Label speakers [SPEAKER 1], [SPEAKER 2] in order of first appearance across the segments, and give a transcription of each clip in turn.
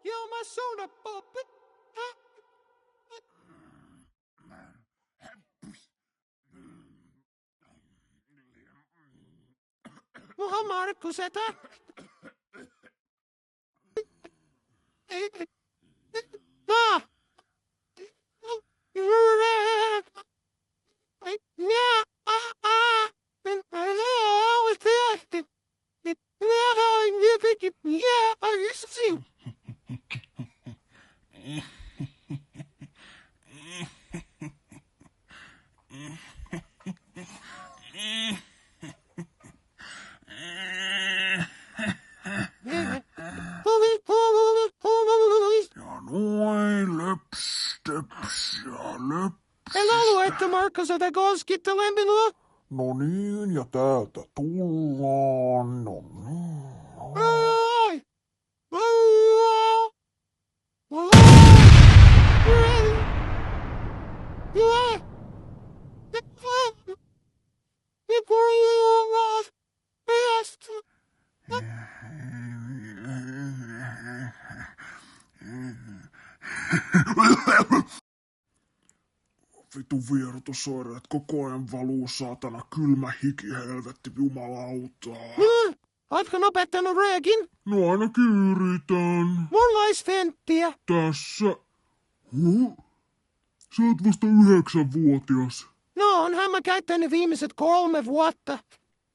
[SPEAKER 1] Yo, my soda pop. Muha Markus, että? Ah!
[SPEAKER 2] Ja noin löpstöps ja löps.
[SPEAKER 1] En halua, että Markus sitä koskittelee minua.
[SPEAKER 2] No niin, ja täältä tullaan. No niin.
[SPEAKER 1] Ai!
[SPEAKER 2] Vitu vierotusoireet koko ajan valuu, saatana, kylmä hiki, helvetti, jumalautaa.
[SPEAKER 1] Ootko opettanut röökin?
[SPEAKER 2] No ainakin yritän.
[SPEAKER 1] Mulla olisi fenttiä.
[SPEAKER 2] Tässä. Sä oot vasta 9-vuotias.
[SPEAKER 1] No, onhan mä käyttänyt viimeiset 3 vuotta.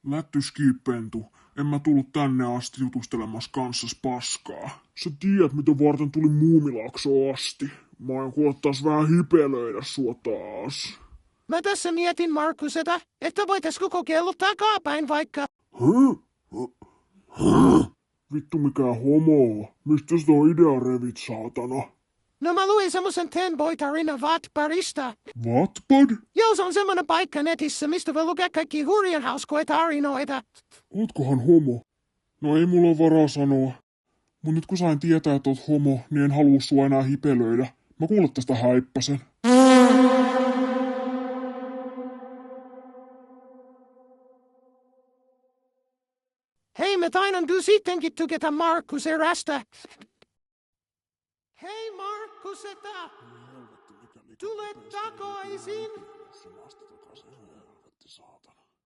[SPEAKER 2] Lättyskiippentu. En mä tullut tänne asti jutustelemassa kanssas paskaa. Sä tiedät, mitä varten tuli Muumilaakso asti. Mä oon kuule taas vähän hipelöidä sua taas.
[SPEAKER 1] Mä tässä mietin, Markus, että voitaisko kokeilla takapäin vaikka.
[SPEAKER 2] Vittu mikä homo. Mistä sä tuo idea revit, saatana?
[SPEAKER 1] No mä luin semmosen Ten Boy-tarina Wattpadista.
[SPEAKER 2] Wattpad?
[SPEAKER 1] Joo, se on semmonen paikka netissä, mistä voi lukea kaikki hurjan hauskoja tarinoita.
[SPEAKER 2] Ootkohan homo? No ei mulla ole varaa sanoa. Mut nyt kun sain tietää, että oot homo, niin en halua sua enää hipelöidä. Mä kuulen tästä häippäsen.
[SPEAKER 1] Hei, me tainan kyllä sittenkin tykätä Markus erästä. Hei Markus, tule takaisin.